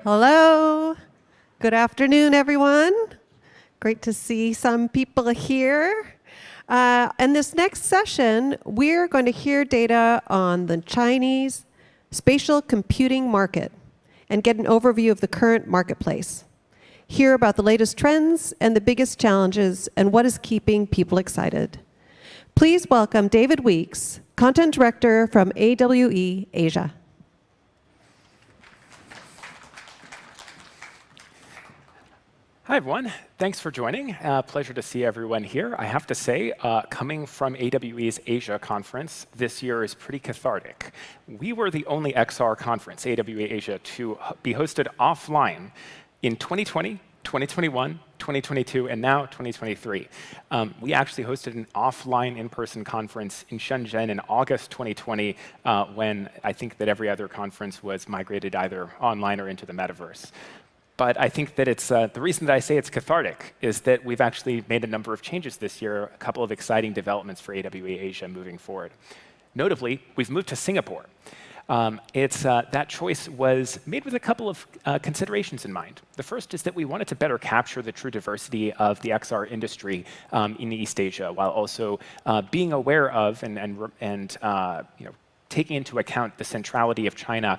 Hello. Good afternoon, everyone. Great to see some people here. In this next session, we're going to hear data on the Chinese spatial computing market and get an overview of the current marketplace. Hear about the latest trends and the biggest challenges and what is keeping people excited. Please welcome David Weeks, Content Director from AWE Asia. Hi, everyone. Thanks for joining. Pleasure to see everyone here. I have to say, coming from AWE's Asia conference, this year is pretty cathartic. We were the only XR conference, AWE Asia, to be hosted offline in 2020, 2021, 2022, and now 2023. We actually hosted an offline in-person conference in Shenzhen in August 2020, when I think that every other conference was migrated either online or into the metaverse. But I think that it's the reason that I say it's cathartic is that we've actually made a number of changes this year, a couple of exciting developments for AWE Asia moving forward. Notably, we've moved to Singapore. That choice was made with a couple of considerations in mind. The first is that we wanted to better capture the true diversity of the XR industry in East Asia, while also being aware of and taking into account the centrality of China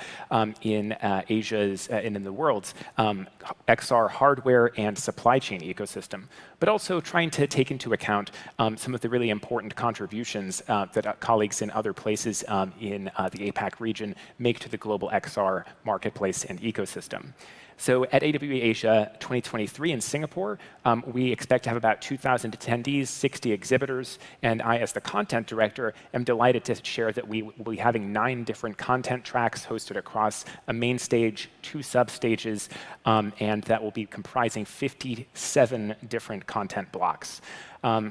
in Asia's and in the world's XR hardware and supply chain ecosystem, but also trying to take into account some of the really important contributions that colleagues in other places in the APAC region make to the global XR marketplace and ecosystem. So at AWE Asia 2023 in Singapore, we expect to have about 2,000 attendees, 60 exhibitors, and I, as the content director, am delighted to share that we will be having 9 different content tracks hosted across a main stage, 2 sub-stages, and that will be comprising 57 different content blocks.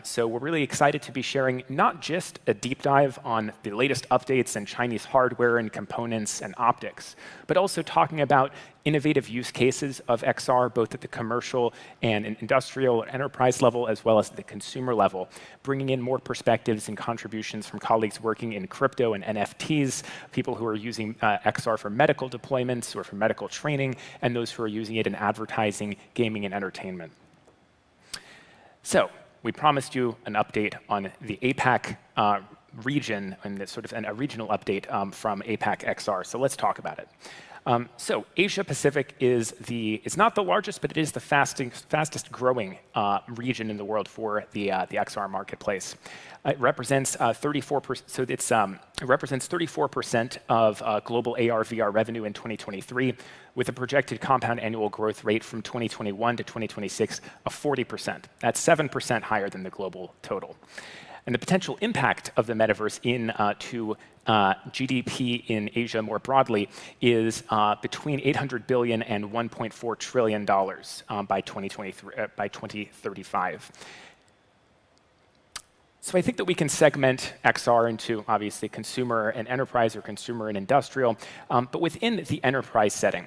So we're really excited to be sharing not just a deep dive on the latest updates in Chinese hardware and components and optics, but also talking about innovative use cases of XR, both at the commercial and industrial and enterprise level, as well as at the consumer level, bringing in more perspectives and contributions from colleagues working in crypto and NFTs, people who are using XR for medical deployments or for medical training, and those who are using it in advertising, gaming, and entertainment. So we promised you an update on the APAC region and a regional update from APAC XR. So let's talk about it. So Asia Pacific is not the largest, but it is the fastest growing region in the world for the XR marketplace. It represents 34%. So it represents 34% of global AR/VR revenue in 2023, with a projected compound annual growth rate from 2021 to 2026 of 40%. That's 7% higher than the global total. And the potential impact of the metaverse to GDP in Asia more broadly is between $800 billion and $1.4 trillion by 2035. So I think that we can segment XR into obviously consumer and enterprise or consumer and industrial, but within the enterprise setting,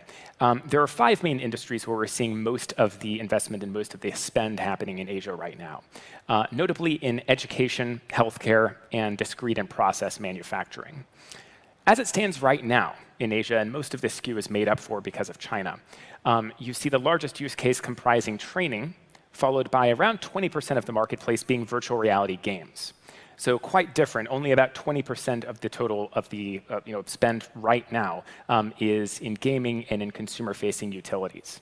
there are 5 main industries where we're seeing most of the investment and most of the spend happening in Asia right now, notably in education, healthcare, and discrete and process manufacturing. As it stands right now in Asia, and most of this skew is made up for because of China, you see the largest use case comprising training, followed by around 20% of the marketplace being virtual reality games. So quite different. Only about 20% of the total of the spend right now is in gaming and in consumer-facing utilities.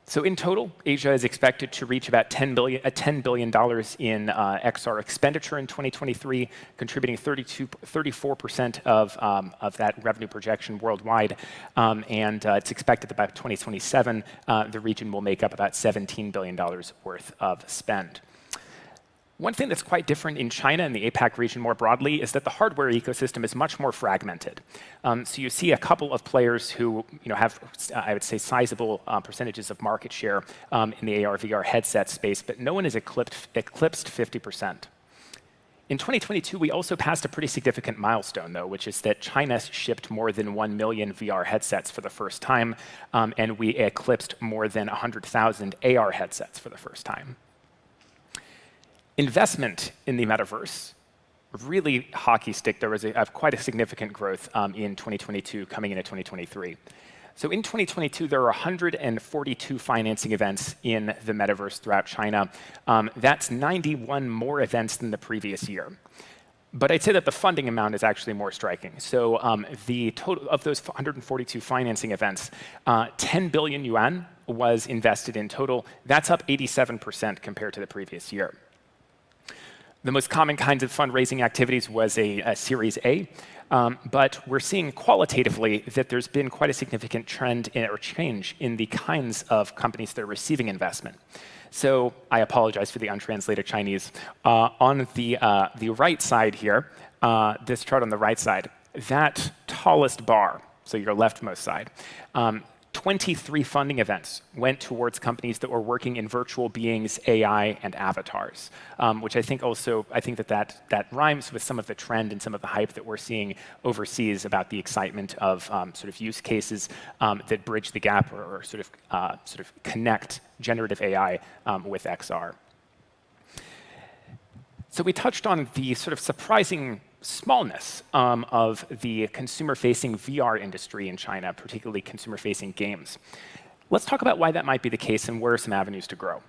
So in total, Asia is expected to reach about $10 billion in XR expenditure in 2023, contributing 34% of that revenue projection worldwide. And it's expected that by 2027, the region will make up about $17 billion worth of spend. One thing that's quite different in China and the APAC region more broadly is that the hardware ecosystem is much more fragmented. So you see a couple of players who have, I would say, sizable percentages of market share in the AR/VR headset space, but no one has eclipsed 50%. In 2022, we also passed a pretty significant milestone, though, which is that China shipped more than 1 million VR headsets for the first time, and we eclipsed more than 100,000 AR headsets for the first time. Investment in the metaverse really hockey stick. There was quite a significant growth in 2022 coming into 2023. So in 2022, there were 142 financing events in the metaverse throughout China. That's 91 more events than the previous year. But I'd say that the funding amount is actually more striking. So the total of those 142 financing events, 10 billion yuan was invested in total. That's up 87% compared to the previous year. The most common kinds of fundraising activities was a Series A. But we're seeing qualitatively that there's been quite a significant trend or change in the kinds of companies that are receiving investment. So I apologize for the untranslated Chinese. On the right side here, this chart on the right side, that tallest bar, so your leftmost side, 23 funding events went towards companies that were working in virtual beings, AI, and avatars, which I think that rhymes with some of the trend and some of the hype that we're seeing overseas about the excitement of sort of use cases that bridge the gap or sort of connect generative AI with XR. So we touched on the sort of surprising smallness of the consumer-facing VR industry in China, particularly consumer-facing games. Let's talk about why that might be the case and where are some avenues to grow.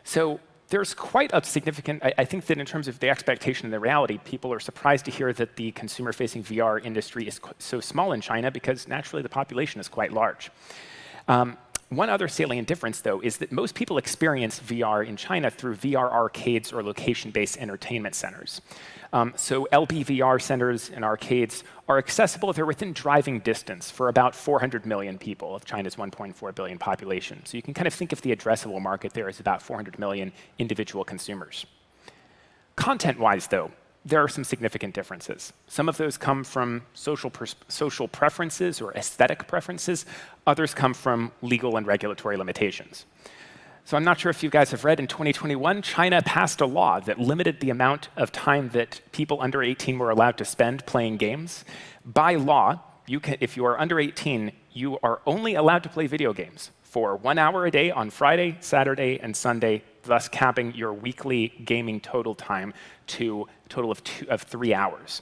So there's quite a significant, I think that in terms of the expectation and the reality, people are surprised to hear that the consumer-facing VR industry is so small in China because naturally the population is quite large. One other salient difference, though, is that most people experience VR in China through VR arcades or location-based entertainment centers. So LBVR centers and arcades are accessible if they're within driving distance for about 400 million people of China's 1.4 billion population. So you can kind of think of the addressable market there as about 400 million individual consumers. Content-wise, though, there are some significant differences. Some of those come from social preferences or aesthetic preferences. Others come from legal and regulatory limitations. So I'm not sure if you guys have read, in 2021, China passed a law that limited the amount of time that people under 18 were allowed to spend playing games. By law, if you are under 18, you are only allowed to play video games for 1 hour a day on Friday, Saturday, and Sunday, thus capping your weekly gaming total time to a total of 3 hours.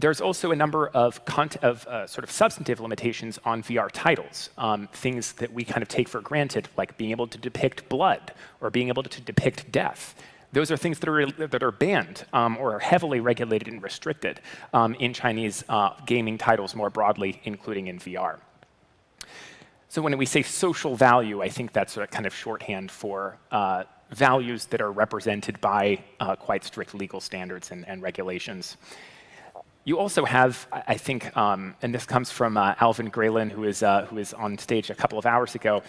There's also a number of sort of substantive limitations on VR titles, things that we kind of take for granted, like being able to depict blood or being able to depict death. Those are things that are banned or are heavily regulated and restricted in Chinese gaming titles more broadly, including in VR. So when we say social value, I think that's a kind of shorthand for values that are represented by quite strict legal standards and regulations. You also have, I think, and this comes from Alvin Graylin, who is on stage a couple of hours ago,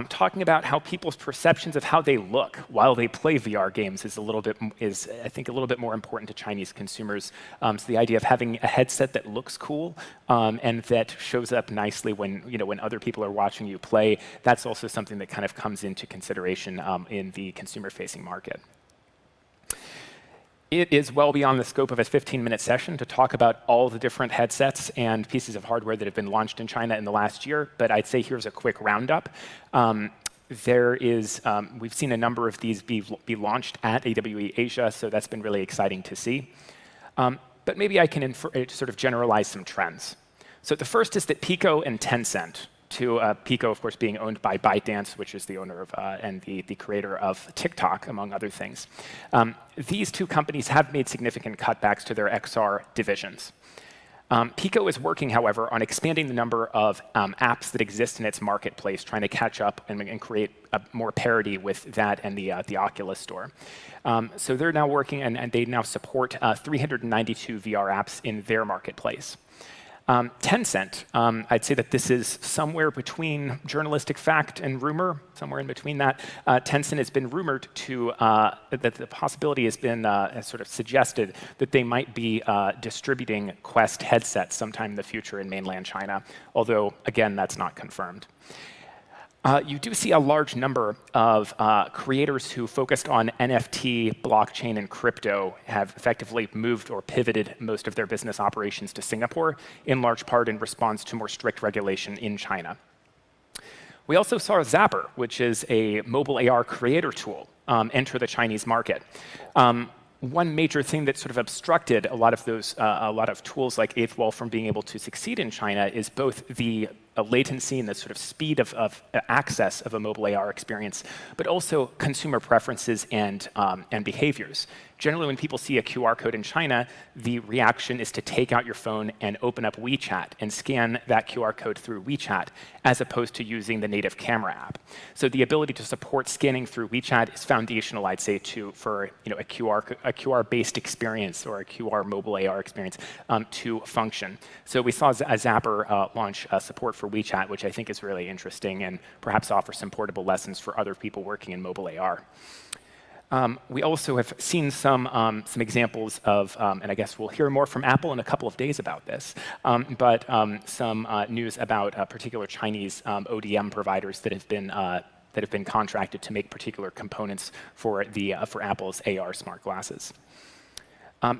talking about how people's perceptions of how they look while they play VR games is I think, a little bit more important to Chinese consumers. So the idea of having a headset that looks cool and that shows up nicely when other people are watching you play, that's also something that kind of comes into consideration in the consumer-facing market. It is well beyond the scope of a 15-minute session to talk about all the different headsets and pieces of hardware that have been launched in China in the last year, but I'd say here's a quick roundup. We've seen a number of these be launched at AWE Asia, so that's been really exciting to see. But maybe I can sort of generalize some trends. So the first is that Pico and Tencent, Pico, of course, being owned by ByteDance, which is the owner of and the creator of TikTok, among other things. These two companies have made significant cutbacks to their XR divisions. Pico is working, however, on expanding the number of apps that exist in its marketplace, trying to catch up and create more parity with that and the Oculus store. So they're now working, and they now support 392 VR apps in their marketplace. Tencent, I'd say that this is somewhere between journalistic fact and rumor, somewhere in between that. Tencent has been rumored that the possibility has been sort of suggested that they might be distributing Quest headsets sometime in the future in mainland China, although, again, that's not confirmed. You do see a large number of creators who focused on NFT, blockchain, and crypto have effectively moved or pivoted most of their business operations to Singapore, in large part in response to more strict regulation in China. We also saw Zapper, which is a mobile AR creator tool, enter the Chinese market. one major thing that sort of obstructed a lot of tools like Eighth Wall from being able to succeed in China is both the latency and the sort of speed of access of a mobile AR experience, but also consumer preferences and behaviors. Generally, when people see a QR code in China, the reaction is to take out your phone and open up WeChat and scan that QR code through WeChat, as opposed to using the native camera app. So the ability to support scanning through WeChat is foundational, I'd say, for a QR-based experience or a QR mobile AR experience to function. So we saw a Zapper launch support for WeChat, which I think is really interesting and perhaps offers some portable lessons for other people working in mobile AR. We also have seen some examples of, and I guess we'll hear more from Apple in a couple of days about this, but some news about particular Chinese ODM providers that have been contracted to make particular components for Apple's AR smart glasses.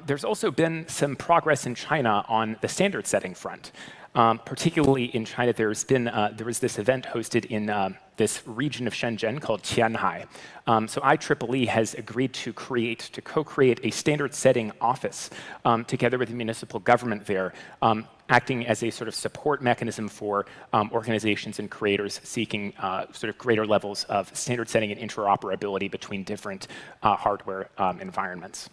There's also been some progress in China on the standard setting front. Particularly in China, there was this event hosted in this region of Shenzhen called Qianhai. So IEEE has agreed to co-create a standard setting office together with the municipal government there, acting as a sort of support mechanism for organizations and creators seeking sort of greater levels of standard setting and interoperability between different hardware environments.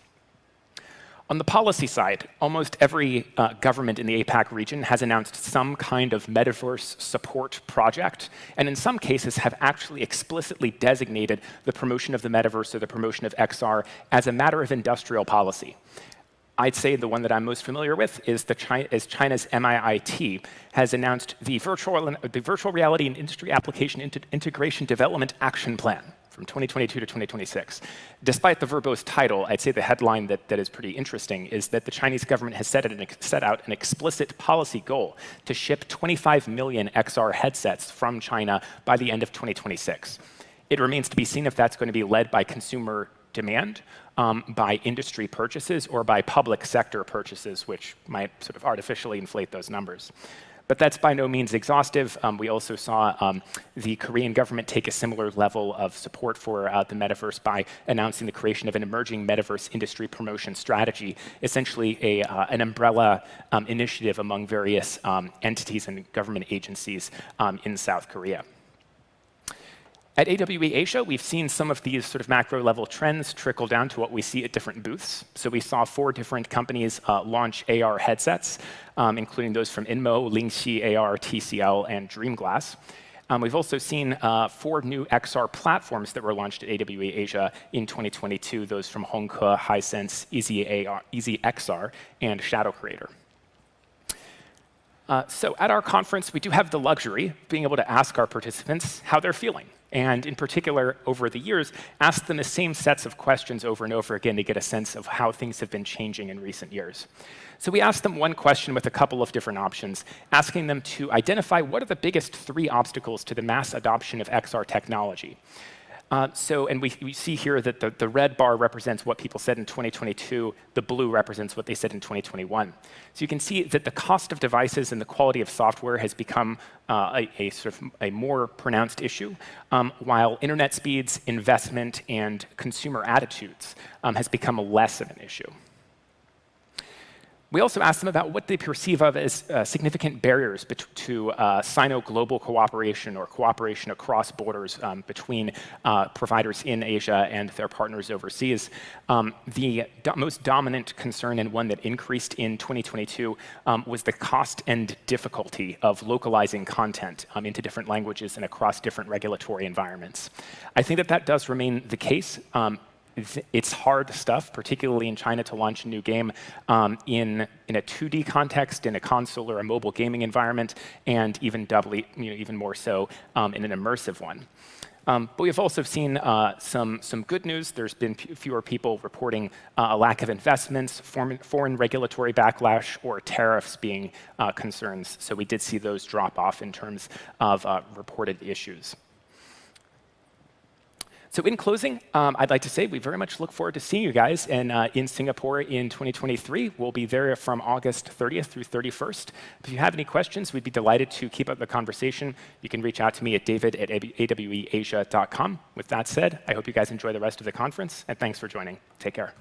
On the policy side, almost every government in the APAC region has announced some kind of metaverse support project, and in some cases have actually explicitly designated the promotion of the metaverse or the promotion of XR as a matter of industrial policy. I'd say the one that I'm most familiar with is China's MIIT has announced the Virtual Reality and Industry Application Integration Development Action Plan from 2022 to 2026. Despite the verbose title, I'd say the headline that is pretty interesting is that the Chinese government has set out an explicit policy goal to ship 25 million XR headsets from China by the end of 2026. It remains to be seen if that's going to be led by consumer demand, by industry purchases, or by public sector purchases, which might sort of artificially inflate those numbers. But that's by no means exhaustive. We also saw the Korean government take a similar level of support for the metaverse by announcing the creation of an emerging metaverse industry promotion strategy, essentially an umbrella initiative among various entities and government agencies in South Korea. At AWE Asia, we've seen some of these sort of macro-level trends trickle down to what we see at different booths. So we saw 4 different companies launch AR headsets, including those from Inmo, Lingxi AR, TCL, and Dreamglass. We've also seen 4 new XR platforms that were launched at AWE Asia in 2022, those from Hongke, Hisense, Easy XR, and Shadow Creator. So at our conference, we do have the luxury of being able to ask our participants how they're feeling. And in particular, over the years, ask them the same sets of questions over and over again to get a sense of how things have been changing in recent years. So we asked them one question with a couple of different options, asking them to identify what are the biggest 3 obstacles to the mass adoption of XR technology. And we see here that the red bar represents what people said in 2022. The blue represents what they said in 2021. So you can see that the cost of devices and the quality of software has become a sort of a more pronounced issue, while internet speeds, investment, and consumer attitudes has become less of an issue. We also asked them about what they perceive of as significant barriers to Sino-global cooperation or cooperation across borders between providers in Asia and their partners overseas. The most dominant concern, and one that increased in 2022, was the cost and difficulty of localizing content into different languages and across different regulatory environments. I think that does remain the case. It's hard stuff, particularly in China, to launch a new game in a 2D context, in a console or a mobile gaming environment, and even even more so in an immersive one. But we've also seen some good news. There's been fewer people reporting a lack of investments, foreign regulatory backlash, or tariffs being concerns. So we did see those drop off in terms of reported issues. So in closing, I'd like to say we very much look forward to seeing you guys in Singapore in 2023. We'll be there from August 30th through 31st. If you have any questions, we'd be delighted to keep up the conversation. You can reach out to me at david@aweasia.com. With that said, I hope you guys enjoy the rest of the conference, and thanks for joining. Take care.